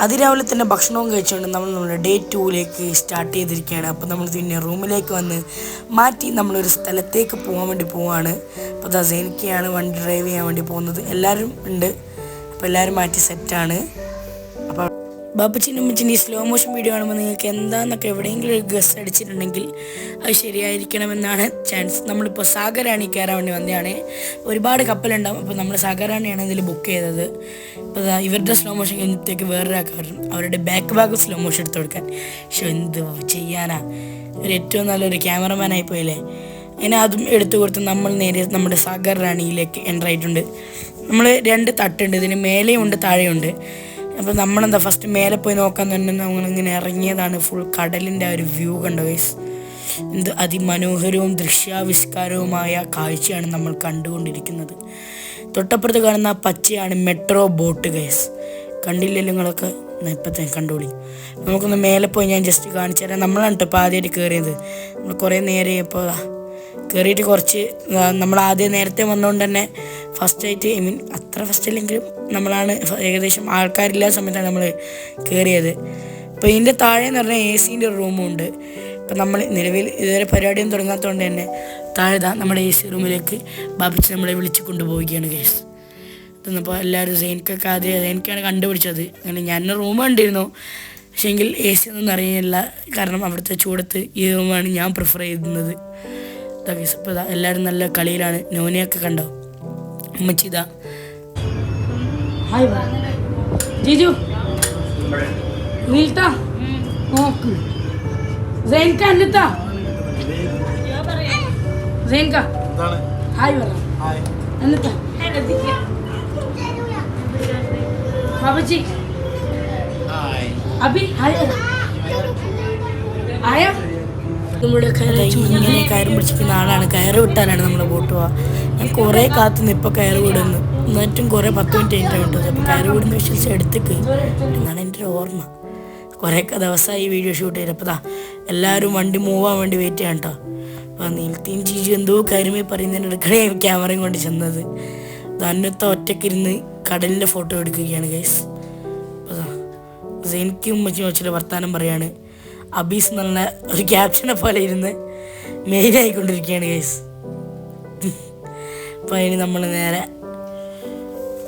അതിരാവിലെ തന്നെ ഭക്ഷണവും കഴിച്ചുകൊണ്ട് നമ്മൾ നമ്മുടെ ഡേ 2ലേക്ക് സ്റ്റാർട്ട് ചെയ്തിരിക്കുകയാണ്. അപ്പോൾ നമ്മൾ പിന്നെ റൂമിലേക്ക് വന്ന് മാറ്റി നമ്മളൊരു സ്ഥലത്തേക്ക് പോകാൻ വേണ്ടി പോവുകയാണ്. അപ്പോൾ അത് സെയിൻക്കയാണ് വണ്ടി ഡ്രൈവ് ചെയ്യാൻ വേണ്ടി പോകുന്നത്. എല്ലാവരും ഉണ്ട്, അപ്പോൾ എല്ലാവരും മാറ്റി സെറ്റാണ്. അപ്പോൾ ബാപ്പച്ചിനും അമ്മച്ചിനും ഈ സ്ലോ മോഷൻ വീഡിയോ കാണുമ്പോൾ നിങ്ങൾക്ക് എന്താണെന്നൊക്കെ എവിടെയെങ്കിലും ഒരു ഗസ് അടിച്ചിട്ടുണ്ടെങ്കിൽ അത് ശരിയായിരിക്കണമെന്നാണ് ചാൻസ്. നമ്മളിപ്പോൾ സാഗറാണി കയറാൻ വേണ്ടി വന്നതാണ്. ഒരുപാട് കപ്പലുണ്ടാവും, അപ്പോൾ നമ്മൾ സാഗറാണിയാണ് ഇതിൽ ബുക്ക് ചെയ്തത്. അപ്പോൾ ഇവരുടെ സ്ലോ മോഷൻ കഴിഞ്ഞത്തേക്ക് വേറൊരാൾക്ക് വരും, അവരുടെ ബാക്ക് ഭാഗം സ്ലോ മോഷൻ എടുത്ത് കൊടുക്കാൻ. പക്ഷെ എന്ത് ചെയ്യാനാ, ഒരു ഏറ്റവും നല്ലൊരു ക്യാമറമാനായി പോയില്ലേ. അങ്ങനെ അതും എടുത്തു കൊടുത്ത് നമ്മൾ നേരെ നമ്മുടെ സാഗർ റാണിയിലേക്ക് എൻ്റർ ആയിട്ടുണ്ട്. നമ്മൾ 2 തട്ടുണ്ട്, ഇതിന് മേലെയും ഉണ്ട് താഴെയുണ്ട്. അപ്പോൾ നമ്മളെന്താ ഫസ്റ്റ് മേലെ പോയി നോക്കാൻ തന്നെ നമ്മളിങ്ങനെ ഇറങ്ങിയതാണ്. ഫുൾ കടലിൻ്റെ ആ ഒരു വ്യൂ കണ്ടോ ഗൈസ്, എന്ത് അതിമനോഹരവും ദൃശ്യാവിഷ്കാരവുമായ കാഴ്ചയാണ് നമ്മൾ കണ്ടുകൊണ്ടിരിക്കുന്നത്. തൊട്ടപ്പുറത്ത് കാണുന്ന പച്ചയാണ് മെട്രോ ബോട്ട് ഗൈസ്, കണ്ടില്ലല്ലോ നിങ്ങളൊക്കെ, ഇപ്പോഴത്തെ കണ്ടോളി. നമുക്കൊന്ന് മേലെ പോയി ഞാൻ ജസ്റ്റ് കാണിച്ചു തരാം. നമ്മളാണ് കേട്ടോ ഇപ്പോൾ ആദ്യമായിട്ട് കയറിയത്. നമ്മൾ കുറേ നേരെ ഇപ്പോൾ കയറിയിട്ട് കുറച്ച് നമ്മൾ ആദ്യം നേരത്തെ വന്നുകൊണ്ട് തന്നെ ഫസ്റ്റായിട്ട്, ഐ മീൻ അത്ര ഫസ്റ്റ് അല്ലെങ്കിലും നമ്മളാണ് ഏകദേശം ആൾക്കാരില്ലാത്ത സമയത്താണ് നമ്മൾ കയറിയത്. അപ്പോൾ ഇതിൻ്റെ താഴെ എന്ന് പറഞ്ഞാൽ AC-ൻ്റെ ഒരു റൂമും ഉണ്ട്. ഇപ്പം നമ്മൾ നിലവിൽ ഇതുവരെ പരിപാടിയൊന്നും തുടങ്ങാത്തതുകൊണ്ട് തന്നെ താഴെ നമ്മുടെ AC റൂമിലേക്ക് ബാബിച്ച് നമ്മളെ വിളിച്ച് കൊണ്ടുപോവുകയാണ് കേസ്. ഇതെന്നപ്പോൾ എല്ലാവരും സെയിൻക്കൊക്കെ സെയിൻക്കാണ് കണ്ടുപിടിച്ചത്. അങ്ങനെ ഞാൻ റൂം കണ്ടിരുന്നു, പക്ഷേ എങ്കിൽ AC ഒന്നും അറിയില്ല, കാരണം അവിടുത്തെ ചൂടത്ത് ഈ റൂമാണ് ഞാൻ പ്രിഫർ ചെയ്യുന്നത്. ഇതാ കേസ്. ഇപ്പോൾ എല്ലാവരും നല്ല കളിയിലാണ്. നോനിയൊക്കെ കണ്ടോ, ഉമ്മച്ചിതാ ഹായ് ജീജു നീൽട്ടാ നോക്ക് സെയിൻക എന്നിട്ടാ സെയിൻക ഹായ് പറ എന്നിട്ടാ ബാബുജി അഭി ഹായ് പറ ആയ നമ്മുടെ ഇങ്ങനെ കയറ് പിടിച്ചിരിക്കുന്ന ആളാണ്. കയറ് വിട്ടാലാണ് നമ്മുടെ ബോട്ട് പോവുക. ഞാൻ കുറേ കാത്തുനിന്ന് ഇപ്പോൾ കയറ് വിടുന്നു, എന്നിട്ടും കുറേ 10 മിനിറ്റ് കഴിഞ്ഞിട്ട് വിട്ടത്. അപ്പോൾ കയറ് വിടുന്ന വിശ്വസിച്ച് എടുത്തേക്ക് എന്നാണ് എൻ്റെ ഒരു ഓർമ്മ. കുറേ ദിവസമായി വീഡിയോ ഷൂട്ട് ചെയ്തപ്പോൾ എല്ലാവരും വണ്ടി മൂവ് ആവാൻ വേണ്ടി വെയിറ്റ് ചെയ്യാൻ കേട്ടോ. അപ്പോൾ നീൽത്തിയും ചീജു എന്തോ കാര്യമേ പറയുന്നതിൻ്റെ ഇടയ്ക്കടെ ക്യാമറയും കൊണ്ട് ചെന്നത്. അന്നത്തെ ഒറ്റയ്ക്കിരുന്ന് കടലിൻ്റെ ഫോട്ടോ എടുക്കുകയാണ് ഗൈസ്. അപ്പോൾ എനിക്കും ഉമ്മച്ചും വെച്ചിട്ട് വർത്താനം പറയാണ്. അബീസ് എന്നുള്ള ഒരു ക്യാപ്ഷനെ പോലെ ഇരുന്ന് മെയിനായിക്കൊണ്ടിരിക്കുകയാണ് ഗൈസ്. അപ്പോൾ അതിന് നമ്മൾ നേരെ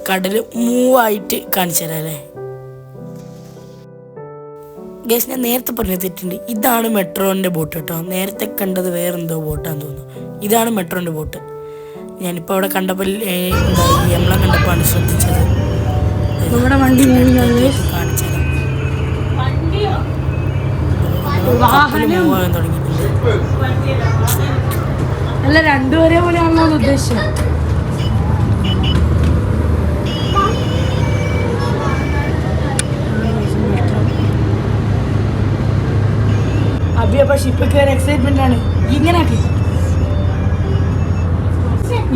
കടൽ മൂവായിട്ട് കാണിച്ചു തരാം അല്ലേ ഗൈസ്. ഞാൻ നേരത്തെ പറഞ്ഞ തെറ്റുണ്ട്, ഇതാണ് മെട്രോൻ്റെ ബോട്ട് കേട്ടോ. നേരത്തെ കണ്ടത് വേറെന്തോ ബോട്ടാന്ന് തോന്നുന്നു. ഇതാണ് മെട്രോൻ്റെ ബോട്ട്. ഞാനിപ്പോൾ അവിടെ കണ്ടപ്പോൾ എംളം കണ്ടപ്പോഴാണ് ശ്രദ്ധിച്ചത്. നമ്മുടെ വണ്ടി കാണിച്ചു തരാം. മൂവാൻ തുടങ്ങിയിട്ടുണ്ട്. അല്ല, രണ്ടുപേരെ പോലെയാണല്ലോ ഉദ്ദേശം. അബി അപ്പൊ ഷിപ്പ് കയറി എക്സൈറ്റ്മെന്റ് ആണ്. ഇങ്ങനെ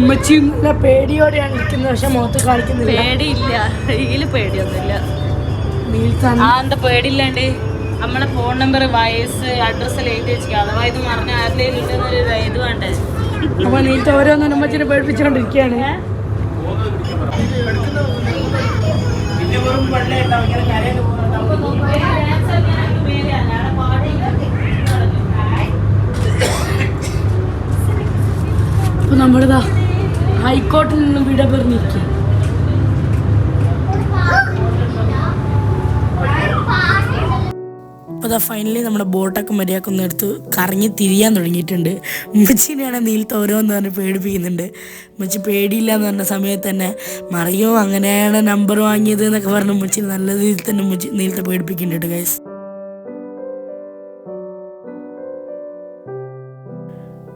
ഉമ്മച്ചി നല്ല പേടിയോടെയാണ് ഇരിക്കുന്നത്, പക്ഷെ മുഖത്ത് കാണിക്കുന്നില്ല. പേടിയില്ല, ഇതിൽ പേടിയൊന്നുമില്ല. എന്താ പേടിയില്ലാണ്ട് നമ്മളെ ഫോൺ നമ്പർ, വയസ്സ്, അഡ്രസ്സ് എഴുതി വെച്ചിരിക്കുക. അഥവാ ഇത് മറഞ്ഞ ആരുടെയും ഇല്ലെന്നൊരു ഇത് വേണ്ടേ. അപ്പൊ നീറ്റ് ഓരോന്നും ഉമ്മച്ചിനെ പേടിപ്പിച്ചുകൊണ്ടിരിക്കുകയാണ്. അപ്പൊ നമ്മളിതാ ഹൈക്കോർട്ടിൽ നിന്നും വിട പറഞ്ഞിരിക്കുക. അപ്പോൾ ഫൈനലി നമ്മുടെ ബോട്ടൊക്കെ മര്യാദക്കൊന്നും എടുത്ത് കറങ്ങി തിരിയാൻ തുടങ്ങിയിട്ടുണ്ട്. ഉമ്മച്ചിനെയാണ് നീലത്ത് ഓരോന്ന് പറഞ്ഞ് പേടിപ്പിക്കുന്നുണ്ട്. ഉമ്മച്ചി പേടിയില്ല എന്ന് പറഞ്ഞ സമയത്ത് തന്നെ മറിയോ അങ്ങനെയാണ് നമ്പർ വാങ്ങിയത് എന്നൊക്കെ പറഞ്ഞ് ഉമ്മച്ചി നല്ല രീതിയിൽ തന്നെ ഉമ്മച്ചി നീലത്തെ പേടിപ്പിക്കുന്നുണ്ട് ഗൈസ്.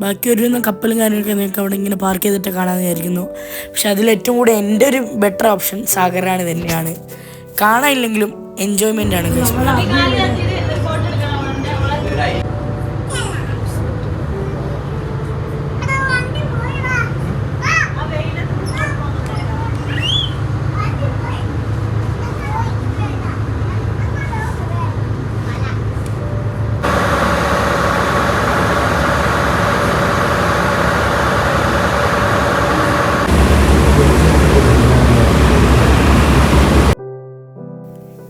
ബാക്കി ഒരു കപ്പലും കാര്യങ്ങളൊക്കെ നിങ്ങൾക്ക് അവിടെ ഇങ്ങനെ പാർക്ക് ചെയ്തിട്ട് കാണാമെന്ന് വിചാരിക്കുന്നു. പക്ഷെ അതിലേറ്റവും കൂടെ എൻ്റെ ഒരു ബെറ്റർ ഓപ്ഷൻ സാഗറാണ് തന്നെയാണ്. കാണാനില്ലെങ്കിലും എൻജോയ്മെൻ്റ് ആണ് ഗൈസ്.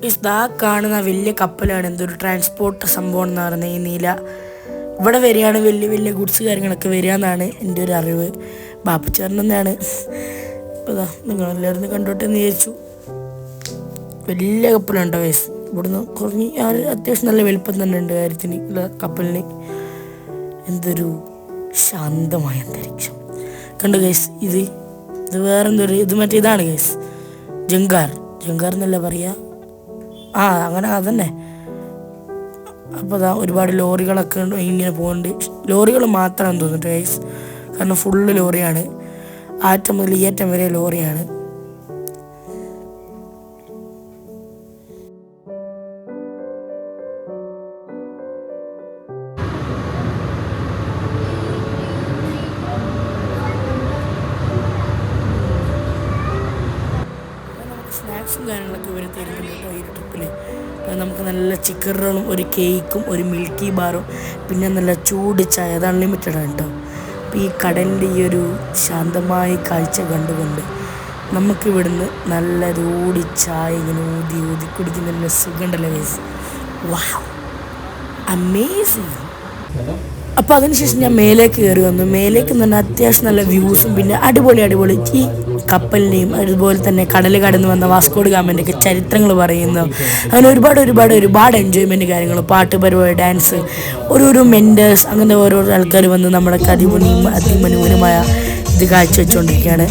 ഇതാ കാണുന്ന വലിയ കപ്പലാണ് എന്തൊരു ട്രാൻസ്പോർട്ട് സംഭവം എന്ന് പറയുന്നത് ഈ നീല. ഇവിടെ വരികയാണ് വലിയ വലിയ ഗുഡ്സ് കാര്യങ്ങളൊക്കെ വരിക എന്നാണ് എൻ്റെ ഒരു അറിവ്. ബാപ്പുച്ചേട്ടനെന്നാണ്. അപ്പോൾ ഇതാ നിങ്ങളെല്ലാവരും കണ്ടോട്ടെ എന്ന് വിചാരിച്ചു. വലിയ കപ്പലുണ്ടോ വയസ്സ് ഇവിടുന്ന് കുറഞ്ഞ് അത്യാവശ്യം നല്ല വലുപ്പം തന്നെ ഉണ്ട് കാര്യത്തിന് കപ്പലിന്. എന്തൊരു ശാന്തമായ അന്തരീക്ഷം കണ്ടു ഗൈസ്. ഇത് വേറെന്തൊരു ഇത് മറ്റേ ഇതാണ് ഗൈസ്, ജങ്കാർ എന്നല്ല പറയുക. അങ്ങനെ അതന്നെ. അപ്പോൾ അതാ ഒരുപാട് ലോറികളൊക്കെ ഇങ്ങനെ പോകുന്നുണ്ട്. ലോറികൾ മാത്രമാണെന്ന് തോന്നിട്ട് ഗൈസ്, കാരണം ഫുള്ള് ലോറിയാണ്. ആറ്റം മുതൽ ഈ അറ്റം വരെ ലോറിയാണ്. സ്നാക്സും കാര്യങ്ങളൊക്കെ ഇവർ തരുന്നുണ്ട് കേട്ടോ ഈ ട്രിപ്പിൽ. നമുക്ക് നല്ല ചിക്കൻ റോളും ഒരു കേക്കും ഒരു മിൽക്കി ബാറും പിന്നെ നല്ല ചൂട് ചായ, അത് അൺലിമിറ്റഡ് ആണ് കേട്ടോ. അപ്പോൾ ഈ കടലിൻ്റെ ഈ ഒരു ശാന്തമായ കാഴ്ച കണ്ടുകൊണ്ട് നമുക്കിവിടുന്ന് നല്ല ചൂട് ചായ ഇങ്ങനെ ഊതി കുടിക്കുന്ന നല്ല സുഖമുണ്ടല്ലോ ഗൈസ്. വാവ്, അമേസിങ്. അപ്പോൾ അതിനുശേഷം ഞാൻ മേലേക്ക് കയറി വന്നു. മേലേക്ക് എന്ന് പറഞ്ഞാൽ അത്യാവശ്യം നല്ല വ്യൂസും പിന്നെ അടിപൊളി ഈ കപ്പലിനെയും അതുപോലെ തന്നെ കടൽ കടന്ന് വന്ന വാസ്കോഡ് ഗാമൻ്റെയൊക്കെ ചരിത്രങ്ങൾ പറയുന്നു. അങ്ങനെ ഒരുപാട് എൻജോയ്മെൻറ്റ് കാര്യങ്ങൾ, പാട്ട് പരിപാടി, ഡാൻസ്, ഓരോരോ മെൻറ്റേഴ്സ്, അങ്ങനെ ഓരോരോ ആൾക്കാർ വന്ന് നമ്മുടെ അതിമനോഹരമായ ഇത് കാഴ്ചവെച്ചുകൊണ്ടിരിക്കുകയാണ്.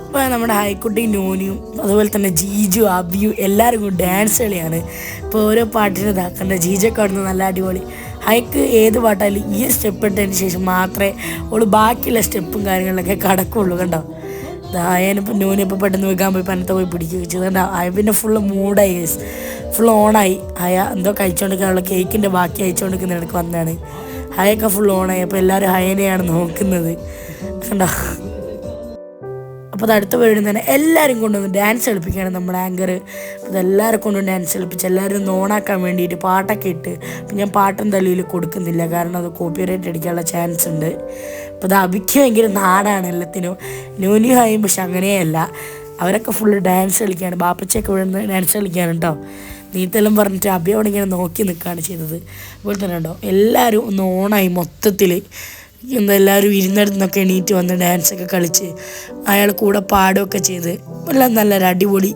ഇപ്പോൾ നമ്മുടെ ഹൈക്കുട്ടി നോനിയും അതുപോലെ തന്നെ ജീജു അബിയും എല്ലാവരും കൂടി ഡാൻസ് കളിയാണ്. ഇപ്പോൾ ഓരോ പാട്ടിന് ഇതാക്കേണ്ട. ജീജൊക്കെ അവിടുന്ന് നല്ല അടിപൊളി. ഹൈക്ക് ഏത് പാട്ടായാലും ഈ സ്റ്റെപ്പ് ഇട്ടതിന് ശേഷം മാത്രമേ ഓള് ബാക്കിയുള്ള സ്റ്റെപ്പും കാര്യങ്ങളിലൊക്കെ കടക്കുള്ളൂ. കണ്ടോ, അയാനിപ്പോൾ നോനിപ്പോൾ പെട്ടെന്ന് വെക്കാൻ പോയി പനത്തെ പോയി പിടിക്കുക ചെയ്ത്. കണ്ടോ, അയ പിന്നെ ഫുള്ള് മൂഡായി, ഫുൾ ഓണായി. അയ എന്തോ കഴിച്ചുകൊണ്ടിരിക്കാനുള്ള കേക്കിൻ്റെ ബാക്കി അയച്ചുകൊണ്ടിരിക്കുന്ന ഇടയ്ക്ക് വന്നതാണ്. ഹയൊക്കെ ഫുൾ ഓണായി. അപ്പോൾ എല്ലാവരും ഹയനെയാണ് നോക്കുന്നത്. കണ്ടോ. അപ്പോൾ അത് അടുത്ത പരിപാടി തന്നെ എല്ലാവരും കൊണ്ടുവന്ന് ഡാൻസ് കളിപ്പിക്കുകയാണ് നമ്മുടെ ആങ്കർ. അപ്പോൾ ഇതെല്ലാവരും കൊണ്ടുവന്ന് ഡാൻസ് കളിപ്പിച്ച് എല്ലാവരും ഓണാക്കാൻ വേണ്ടിയിട്ട് പാട്ടൊക്കെ ഇട്ട്. അപ്പം ഞാൻ പാട്ടും തലയിൽ കൊടുക്കുന്നില്ല, കാരണം അത് കോപ്പിറൈറ്റ് അടിക്കാനുള്ള ചാൻസ് ഉണ്ട്. അപ്പോൾ അത് അബിക്ക് ഭയങ്കര നാടാണ് എല്ലാത്തിനും. നോനി ഹായും പക്ഷെ അങ്ങനെയല്ല, അവരൊക്കെ ഫുള്ള് ഡാൻസ് കളിക്കുകയാണ്. ബാപ്പച്ചയൊക്കെ ഇവിടെ നിന്ന് ഡാൻസ് കളിക്കുകയാണ് കേട്ടോ. നീത്തെല്ലാം പറഞ്ഞിട്ട് അബി അവിടെ ഇങ്ങനെ നോക്കി നിൽക്കുകയാണ് ചെയ്തത്. അതുപോലെ തന്നെ കേട്ടോ എല്ലാവരും ഒന്ന് ഓണായി മൊത്തത്തിൽ. എല്ലാവരും ഇരുന്നിടത്തു നിന്നൊക്കെ എണീറ്റ് വന്ന് ഡാൻസൊക്കെ കളിച്ച് അയാൾ കൂടെ പാടുകയൊക്കെ ചെയ്ത് എല്ലാം നല്ലൊരു അടിപൊളി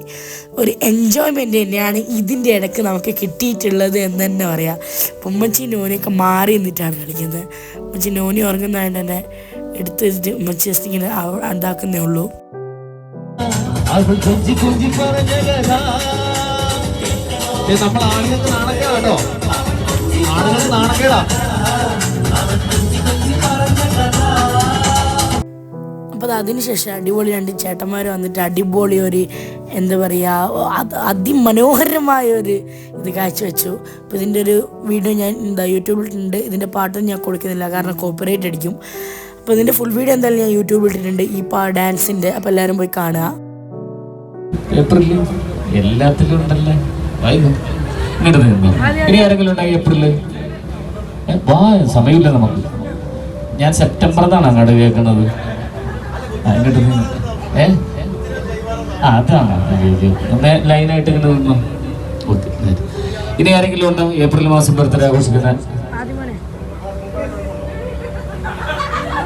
ഒരു എൻജോയ്മെൻറ്റ് തന്നെയാണ് ഇതിൻ്റെ ഇടയ്ക്ക് നമുക്ക് കിട്ടിയിട്ടുള്ളത് എന്ന് തന്നെ പറയാം. അപ്പം ഉമ്മച്ചി നോനിയൊക്കെ മാറി നിന്നിട്ടാണ് കളിക്കുന്നത്. ഉമ്മച്ചി നോനി ഉറങ്ങുന്നതായിട്ട് തന്നെ എടുത്തിട്ട് ഉമ്മച്ചി ജസ്റ്റ് ഇങ്ങനെ ഉണ്ടാക്കുന്നേ ഉള്ളൂ. നമ്മൾ ആളുകൾക്ക് നാണക്കേടാ, ആളുകൾക്ക് നാണക്കേടാ. അപ്പോൾ അതിനുശേഷം അടിപൊളി 2 ചേട്ടന്മാർ വന്നിട്ട് അടിപൊളി ഒരു എന്താ പറയുക അതിമനോഹരമായ ഒരു ഇത് കാഴ്ചവെച്ചു. അപ്പോൾ ഇതിൻ്റെ ഒരു വീഡിയോ ഞാൻ യൂട്യൂബിലിട്ടുണ്ട്. ഇതിൻ്റെ പാട്ടൊന്നും ഞാൻ കൊടുക്കുന്നില്ല, കാരണം കോപ്പിറൈറ്റ് അടിക്കും. അപ്പോൾ ഇതിൻ്റെ ഫുൾ വീഡിയോ എന്തായാലും ഞാൻ യൂട്യൂബിൽ ഇട്ടിട്ടുണ്ട്, ഈ ഡാൻസിൻ്റെ. അപ്പോൾ എല്ലാവരും പോയി കാണുക. ഏപ്രിലിൽ എല്ലാത്തിലും ഉണ്ടല്ലേ. ഇനി ആരെങ്കിലും ഉണ്ടായി ഏപ്രില്? സമയമില്ല നമുക്ക്. ഞാൻ സെപ്റ്റംബറിലാണ് അങ്ങോട്ട് കേൾക്കുന്നത്. അതാണ് ഒന്ന് ലൈനായിട്ട് ഇങ്ങനെ നിന്നു. ഇനി ആരെങ്കിലും ഉണ്ടോ ഏപ്രിൽ മാസം ബർത്ത്ഡേ ആഘോഷിക്കുന്നത്?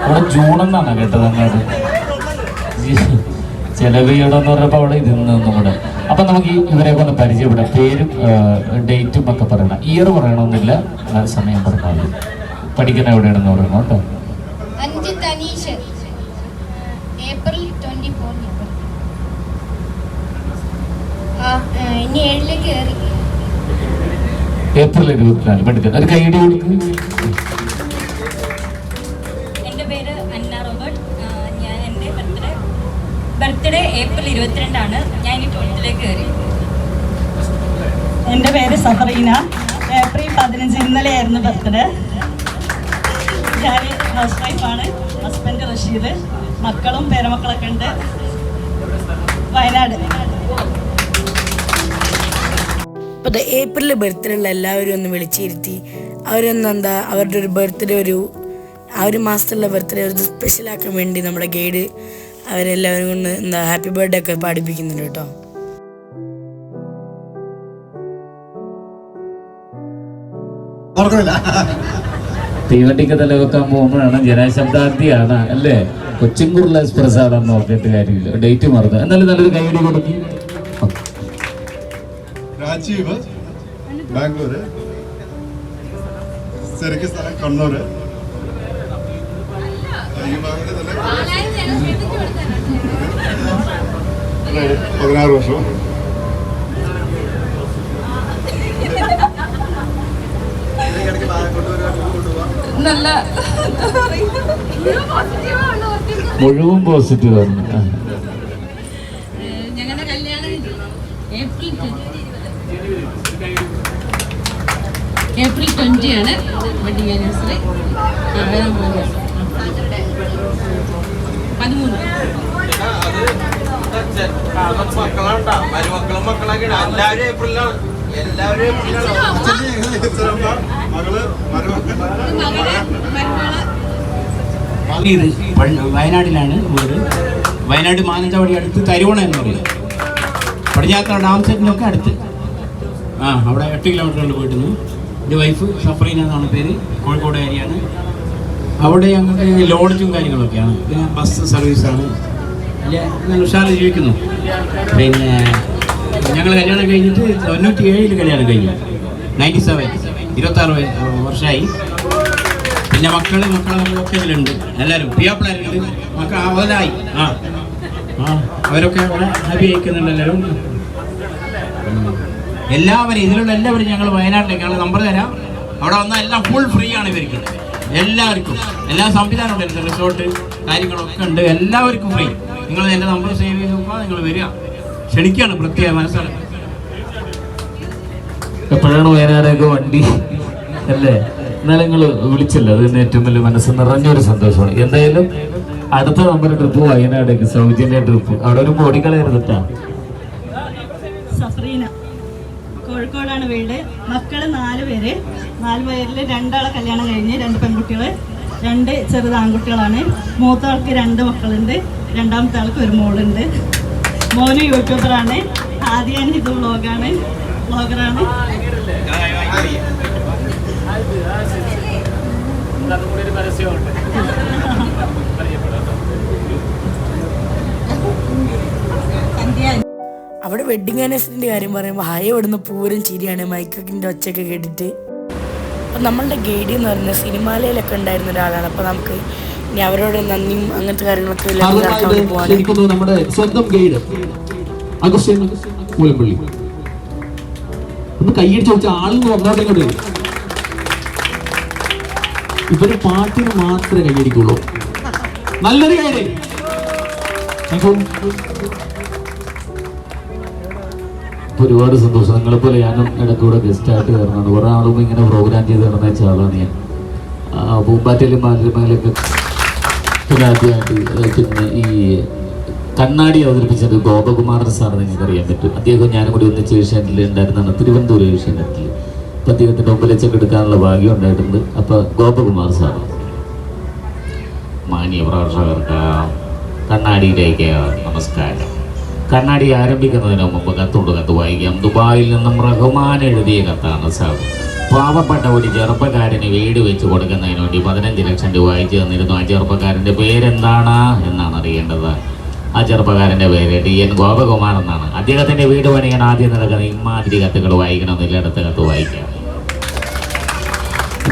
അവിടെ ജൂണെന്നാണ് കേട്ടത് അങ്ങോട്ട്. ചെലവിയടെന്ന് പറഞ്ഞപ്പോൾ അവിടെ ഇരുന്ന് നമ്മുടെ. അപ്പം നമുക്ക് ഇവരെയൊക്കെ ഒന്ന് പരിചയപ്പെടാം. പേരും ഡേറ്റും ഒക്കെ പറയണം. ഇയർ പറയണമെന്നില്ല, സമയം പറഞ്ഞാൽ മതി. പഠിക്കുന്ന എവിടെയാണെന്ന് പറയണം കേട്ടോ. ഏപ്രിൽ 24 പഠിക്കുന്നത്. ഒരു കൈയ്യടി കൊടുക്കും. എൻ്റെ പേര് അന്ന റോബർട്ട്. എൻ്റെ ബർത്ത്ഡേ ഏപ്രിൽ 22 ഞാൻ ഇനി 12ലേക്ക് കയറി. എൻ്റെ പേര് സഫറീന. ഏപ്രിൽ 15 ഇന്നലെയായിരുന്നു ബർത്ത്ഡേ. ഞാൻ ഹൗസ് വൈഫാണ്. ഹസ്ബൻഡ് റഷീദ്, മക്കളും പേരമക്കളൊക്കെ ഉണ്ട്. വയനാട്. അപ്പോൾ ഏപ്രിൽ ബർത്ത്ഡേ ഉള്ള എല്ലാവരും ഒന്ന് വിളിച്ചിരുത്തി അവരൊന്ന് അവരുടെ ഒരു ബർത്ത്ഡേ ആ ഒരു മാസത്തുള്ള ബർത്ത്ഡേ ഒരു സ്പെഷ്യലാക്കാൻ വേണ്ടി നമ്മുടെ ഗൈഡ് അവരെല്ലാവരും കൊണ്ട് ഹാപ്പി ബർത്ത്ഡേ ഒക്കെ പാടിപ്പിക്കുന്നുണ്ട് കേട്ടോ. തീവണ്ടിക്ക് തലവെക്കാൻ പോകുമ്പോഴാണ് ജനശബ്ദാർത്ഥിയാണ് അല്ലേ, കൊച്ചിൻകുറുള്ള എക്സ്പ്രസ് ആണെന്ന് നോക്കിയിട്ട് കാര്യമില്ല, ഡേറ്റ് മറന്നു. എന്നാലും നല്ലൊരു കൈയടി കൊടുക്കി. രാജീവ് ബാംഗ്ലൂര്, ശരിക്കും സ്ഥലം കണ്ണൂര്. ഈ ഭാഗത്ത് തന്നെ 16 വർഷം. നല്ല മുഴുവൻ പോസിറ്റീവ് ആണ്. ഞങ്ങളുടെ കല്യാണം ഏപ്രിൽ 20 ആണ് വെഡിങ് ആനിവേഴ്സറി. 13. വയനാട്ടിലാണ് വീട്. വയനാട് മാനന്തവാടി അടുത്ത് തരുവണ എന്ന് പറയും. പടിഞ്ഞാത്ര ഡാം സെറ്റിനൊക്കെ അടുത്ത്. അവിടെ 8 കിലോമീറ്ററുണ്ട് വീട്ടിൽ നിന്ന്. എൻ്റെ വൈഫ് സഫറീന എന്നാണ് പേര്, കോഴിക്കോട് ഏരിയയാണ്. അവിടെ ഞങ്ങൾക്ക് ലോഡ്ജും കാര്യങ്ങളൊക്കെയാണ്. പിന്നെ ബസ് സർവീസാണ്. നല്ല ഉഷാറിൽ ജീവിക്കുന്നു. പിന്നെ ഞങ്ങൾ കല്യാണം കഴിഞ്ഞിട്ട് 97 കല്യാണം കഴിഞ്ഞു. 97, 26 വർഷമായി. പിന്നെ മക്കളൊക്കെ ഇതിലുണ്ട്. എല്ലാവരും പിയാപ്പിളാരുണ്ട്. മക്കൾ അവലായി. അവരൊക്കെ അവിടെ ഹാപ്പി അയക്കുന്നുണ്ട് എല്ലാവരും. എല്ലാവരും ഇതിലുള്ള എല്ലാവരും ഞങ്ങൾ വയനാട്ടിലേക്ക് ഞങ്ങൾ നമ്പർ തരാം. അവിടെ വന്നാൽ എല്ലാം ഫുൾ ഫ്രീ ആണ് ഇവർക്ക് എല്ലാവർക്കും. എല്ലാ സംവിധാനമുണ്ട്, എൻ്റെ റിസോർട്ട് കാര്യങ്ങളൊക്കെ ഉണ്ട്. എല്ലാവർക്കും ഫ്രീ. നിങ്ങൾ എൻ്റെ നമ്പർ സേവ് ചെയ്ത് നോക്കുക, നിങ്ങൾ വരിക. ക്ഷണിക്കുകയാണ് പ്രത്യേക മനസ്സിലാക്കുക. എപ്പോഴാണ് വയനാടൊക്കെ വണ്ടി അല്ലേ? എന്നാലും നിങ്ങൾ വിളിച്ചല്ലോ, അത് തന്നെ ഏറ്റവും വലിയ മനസ്സ് നിറഞ്ഞൊരു സന്തോഷമാണ്. എന്തായാലും അടുത്ത നമ്മുടെ ട്രിപ്പ് വയനാടേക്ക്, സൗജന്യ ട്രിപ്പ്. അവിടെ ഒരു ഓടിക്കളയരുതാ. സഫറീന, കോഴിക്കോടാണ് വീട്. മക്കള് 4 പേര്. 4 പേരിൽ 2 ആളെ കല്യാണം കഴിഞ്ഞ്, 2 പെൺകുട്ടികൾ, 2 ചെറുത് ആൺകുട്ടികളാണ്. മൂത്ത ആൾക്ക് 2 മക്കളുണ്ട്. രണ്ടാമത്തെ ആൾക്ക് ഒരു മോളുണ്ട്. മോന് യൂട്യൂബറാണ്. ആദ്യം ഇത് വ്ളോഗറാണ്. അവിടെ വെഡിങ് ആനിവേഴ്സറിൻ്റെ കാര്യം പറയുമ്പോൾ ഹായ് ഇവിടുന്ന് പൂരം ചിരിയാണ് മൈക്കിൻ്റെ ഒച്ചയൊക്കെ കേട്ടിട്ട്. അപ്പം നമ്മളുടെ ഗൈഡ് എന്ന് പറയുന്നത് സിനിമാലയിലൊക്കെ ഉണ്ടായിരുന്ന ഒരാളാണ്. അപ്പോൾ നമുക്ക് ഇനി അവരോട് നന്ദിയും അങ്ങനത്തെ കാര്യങ്ങളൊക്കെ നമ്മുടെ സ്വന്തം ഗൈഡ് അഗസ്റ്റ്യൻ മൂലപ്പള്ളി ഒന്ന് കൈയടിച്ച് വെച്ച ആളെന്ന് വന്നോട്ടെ ഇങ്ങോട്ട്. ഇവര് പാട്ടിന് മാത്രമേ കൈയടിക്കുള്ളൂ. നല്ലൊരു ഗൈഡ്. ഒരുപാട് സന്തോഷം. നിങ്ങളെപ്പോലെ ഞാനും ഇടയ്ക്കൂടെ ഗസ്റ്റായിട്ട് കയറുന്നുണ്ട്. കുറേ ആളും ഇങ്ങനെ പ്രോഗ്രാം ചെയ്ത് നടന്ന വെച്ച ആളാണ് ഞാൻ. പൂമ്പാറ്റയിലും മാലിന്യമേലൊക്കെ പിന്നെ ആദ്യമായിട്ട് പിന്നെ ഈ കണ്ണാടി അവതരിപ്പിച്ചത് ഗോപകുമാരൻ സാർ നിങ്ങൾക്ക് അറിയാൻ പറ്റും. അദ്ദേഹം ഞാനും കൂടി ഒന്നിച്ച് ഏഷ്യാനെറ്റിൽ ഉണ്ടായിരുന്നതാണ്, തിരുവനന്തപുരം ഏഷ്യാനെറ്റിൽ. അപ്പം അദ്ദേഹത്തിൻ്റെ മുമ്പിൽ വെച്ചൊക്കെ എടുക്കാനുള്ള ഭാഗ്യം ഉണ്ടായിട്ടുണ്ട്. അപ്പോൾ ഗോപകുമാർ സാർ, മാന്യ പ്രേക്ഷകർക്ക് കണ്ണാടിയിലേക്ക് നമസ്കാരം. കണ്ണാടി ആരംഭിക്കുന്നതിന് മുമ്പ് കത്ത് വായിക്കാം. ദുബായിൽ നിന്നും റഹ്മാൻ എഴുതിയ കത്താണ് സാർ. പാവപ്പെട്ട ഒരു ചെറുപ്പക്കാരന് വീട് വെച്ച് കൊടുക്കുന്നതിന് വേണ്ടി 15 ലക്ഷം രൂപ അയച്ചു തന്നിരുന്നു. ആ ചെറുപ്പക്കാരൻ്റെ പേരെന്താണ് എന്നാണ് അറിയേണ്ടത്. ആ ചെറുപ്പക്കാരൻ്റെ പേര് DN ഗോപകുമാർ എന്നാണ്. അദ്ദേഹത്തിൻ്റെ വീട് പണിയാൻ ആദ്യം നടക്കുന്ന ഇമാതിരി കത്തുകൾ വായിക്കണമെന്നില്ല, അടുത്ത കത്ത് വായിക്കാം.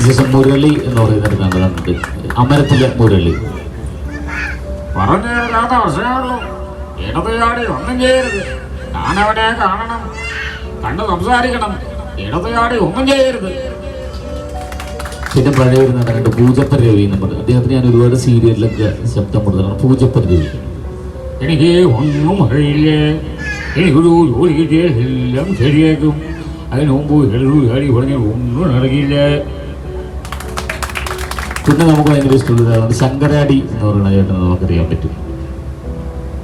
ശേഷം മുരളി എന്ന് പറയുന്നത് കണ്ടിട്ടുണ്ട്, അമരത്തിലെ മുരളി. പറഞ്ഞില്ലാത്ത വർഷമുള്ളൂ. ഇടതുചാടി ഒന്നും ചെയ്യരുത്. ഞാനവനെ കാണണം, കണ്ട് സംസാരിക്കണം. ഇടതുചാടി ഒന്നും ചെയ്യരുത്. പിന്നെ പഴയ ഒരു നടനുണ്ട് പൂജപ്പൻ രവി എന്ന് പറയും. അദ്ദേഹത്തിന് ഞാൻ ഒരുപാട് സീരിയലിലൊക്കെ ശബ്ദം കൊടുത്തതാണ്. പൂജപ്പൻ രവി. എനിക്ക് ഒന്നും അറിയില്ല, എനിക്കൊരു ജോലി കിട്ടിയാൽ എല്ലാം ശരിയാക്കും. അതിന് മുമ്പ് എഴുതി പറഞ്ഞ ഒന്നും നടക്കില്ല. പിന്നെ നമുക്ക് ഭയങ്കര ഇഷ്ടമുള്ള ഒരാളാണ് ശങ്കരാടി എന്ന് പറയുന്ന ചേട്ടൻ, നമുക്കറിയാൻ പറ്റും.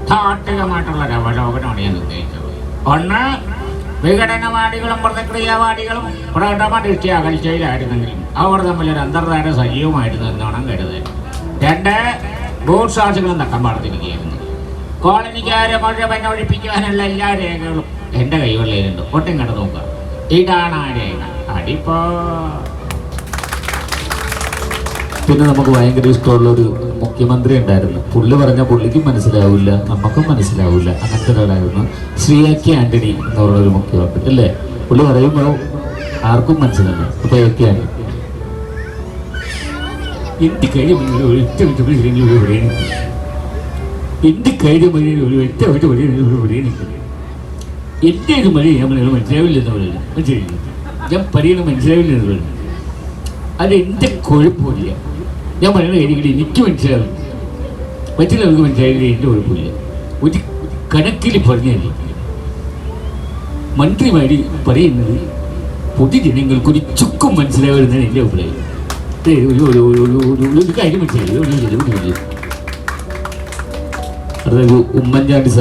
താത്വികമായിട്ടുള്ള ഒരു അവലോകനമാണ് ഞാൻ ഉദ്ദേശിച്ചത്. ഒന്ന്, വിഘടനവാദികളും പ്രതിക്രിയാവാദികളും പ്രകടമദൃഷ്ട്യ അകൽച്ചയിലായിരുന്നെങ്കിലും അവർ തമ്മിലൊരു അന്തർധാര സജീവമായിരുന്നു എന്നാണ് കരുതുന്നത്. രണ്ട്, ഭൂസാക്ഷികളും തക്കം പാർത്തിരിക്കുകയായിരുന്നു. കോളനിക്കാരെ മുഴുവൻ ഒഴിപ്പിക്കുവാനുള്ള എല്ലാ രേഖകളും എൻ്റെ കൈവെള്ളയിലുണ്ട്. ഒട്ടും കണ്ടു നോക്കുക. ഇതാണ് ആ രേഖ. അടിപ്പോ. പിന്നെ നമുക്ക് ഭയങ്കര ഇഷ്ടമുള്ളൊരു മുഖ്യമന്ത്രി ഉണ്ടായിരുന്നു. പുള്ളി പറഞ്ഞാൽ പുള്ളിക്കും മനസ്സിലാവില്ല, നമുക്കും മനസ്സിലാവില്ല. അങ്ങനത്തെ ഒരാളായിരുന്നു ശ്രീ എ കെ ആന്റണി എന്ന് പറയുന്നൊരു മുഖ്യമന്ത്രി അല്ലേ. പുള്ളി പറയുമ്പോൾ ആർക്കും മനസ്സിലാവില്ല. അപ്പോൾ എ കെ ആന്റണി എന്ത് കാര്യം എന്ത് കാര്യം ഒരു വ്യക്തമായിട്ട് പറയുന്നത് എൻ്റെ ഒരു മഴ ഞാൻ മനസ്സിലാവില്ല എന്ന് പറയുന്നത്. മനസ്സിലായില്ല, ഞാൻ പറയുന്നത് മനസ്സിലാവില്ല എന്ന് പറയുന്നത്. അത് എൻ്റെ കുഴപ്പമില്ല. ഞാൻ പറയുന്ന കാര്യങ്ങൾ എനിക്ക് മനസ്സിലാവില്ല, മറ്റുള്ളവർക്ക് മനസ്സിലായില്ല. എൻ്റെ കുഴപ്പമില്ല. ഒരു കണക്കിൽ പറഞ്ഞാൽ മന്ത്രിമാര് പറയുന്നത് പൊതുജനങ്ങൾക്കൊരു ചുക്കും മനസ്സിലാവുന്നതാണ് എൻ്റെ അഭിപ്രായം. ഒരു കാര്യം മനസ്സിലായി. അതായത് ഉമ്മൻചാണ്ടി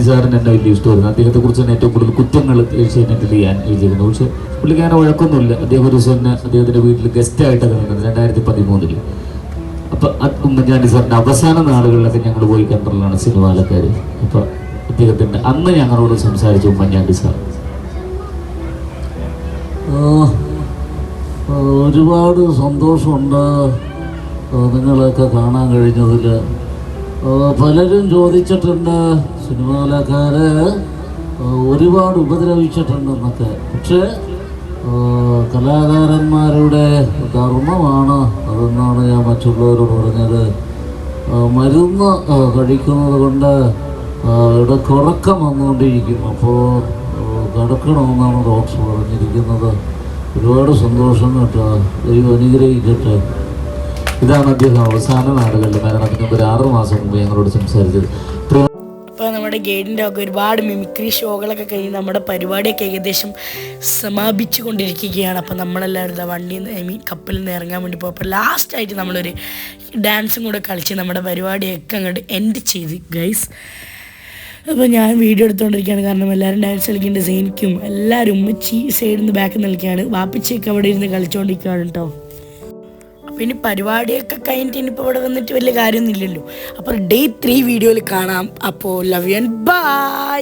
സാറിന് എന്നെ വലിയ ഇഷ്ടമായിരുന്നു. അദ്ദേഹത്തെ കുറിച്ച് തന്നെ ഏറ്റവും കൂടുതൽ കുറ്റങ്ങൾ ഏഷ്യാനെറ്റിൽ ഞാൻ എഴുതിയിരുന്നു. പക്ഷെ പുള്ളിക്കാരൻ വഴക്കൊന്നുമില്ല. അദ്ദേഹം ഒരു ദിവസം തന്നെ അദ്ദേഹത്തിൻ്റെ വീട്ടിൽ ഗസ്റ്റായിട്ടൊക്കെ നിൽക്കുന്നത് 2013. അപ്പം ഉമ്മൻചാണ്ടി സാറിൻ്റെ അവസാന നാളുകളിലൊക്കെ ഞങ്ങൾ പോയി കണ്ടുള്ളതാണ് സിനിമാലക്കാർ. അപ്പം അദ്ദേഹത്തിൻ്റെ അന്ന് ഞങ്ങളോട് സംസാരിച്ച ഉമ്മൻചാണ്ടി സാർ ഒരുപാട് സന്തോഷമുണ്ട് നിങ്ങളെയൊക്കെ കാണാൻ കഴിഞ്ഞതിൽ. പലരും ചോദിച്ചിട്ടുണ്ട് സിനിമാലക്കാരെ ഒരുപാട് ഉപദ്രവിച്ചിട്ടുണ്ടെന്നൊക്കെ. പക്ഷേ കലാകാരന്മാരുടെ ധർമ്മമാണ് അതെന്നാണ് ഞാൻ മറ്റുള്ളവരോട് പറഞ്ഞത്. മരുന്ന് കഴിക്കുന്നത് കൊണ്ട് ഇടക്കുറക്കം വന്നുകൊണ്ടിരിക്കും. അപ്പോൾ കിടക്കണമെന്നാണ് ഡോക്ടർ പറഞ്ഞിരിക്കുന്നത്. ഒരുപാട് സന്തോഷം കേട്ടോ. ദൈവം അനുഗ്രഹിക്കട്ടെ. ഇതാണ് അദ്ദേഹം അവസാന നാളുകളിൽ മരണത്തിന് മുമ്പ് 6 മാസം മുമ്പ് ഞങ്ങളോട് സംസാരിച്ചത്. അപ്പോൾ നമ്മുടെ ഗൈഡിൻ്റെ ഒക്കെ ഒരുപാട് മിമിക്രി ഷോകളൊക്കെ കഴിഞ്ഞ് നമ്മുടെ പരിപാടിയൊക്കെ ഏകദേശം സമാപിച്ചു കൊണ്ടിരിക്കുകയാണ്. അപ്പോൾ നമ്മളെല്ലാവരും വണ്ടിയിൽ നിന്ന് കപ്പലിൽ നിന്ന് ഇറങ്ങാൻ വേണ്ടി പോകും. അപ്പോൾ ലാസ്റ്റായിട്ട് നമ്മളൊരു ഡാൻസും കൂടെ കളിച്ച് നമ്മുടെ പരിപാടിയൊക്കെ അങ്ങോട്ട് എൻഡ് ചെയ്ത് ഗൈസ്. അപ്പോൾ ഞാൻ വീഡിയോ എടുത്തുകൊണ്ടിരിക്കുകയാണ്. കാരണം എല്ലാവരും ഡാൻസ് കളിക്കേണ്ട സീനിക്കും എല്ലാവരും ഉമ്മച്ചി സൈഡിൽ നിന്ന് ബാക്കിൽ നിൽക്കുകയാണ്. വാപ്പിച്ചയൊക്കെ അവിടെ ഇരുന്ന് കളിച്ചുകൊണ്ടിരിക്കുകയാണ് കേട്ടോ. അപ്പോൾ ഇനി പരിപാടിയൊക്കെ കഴിഞ്ഞിട്ട് ഇനിയിപ്പോൾ ഇവിടെ വന്നിട്ട് വലിയ കാര്യമൊന്നും ഇല്ലല്ലോ. അപ്പോൾ Day 3 വീഡിയോയിൽ കാണാം. അപ്പോൾ ലവ് യു ആൻഡ് ബൈ.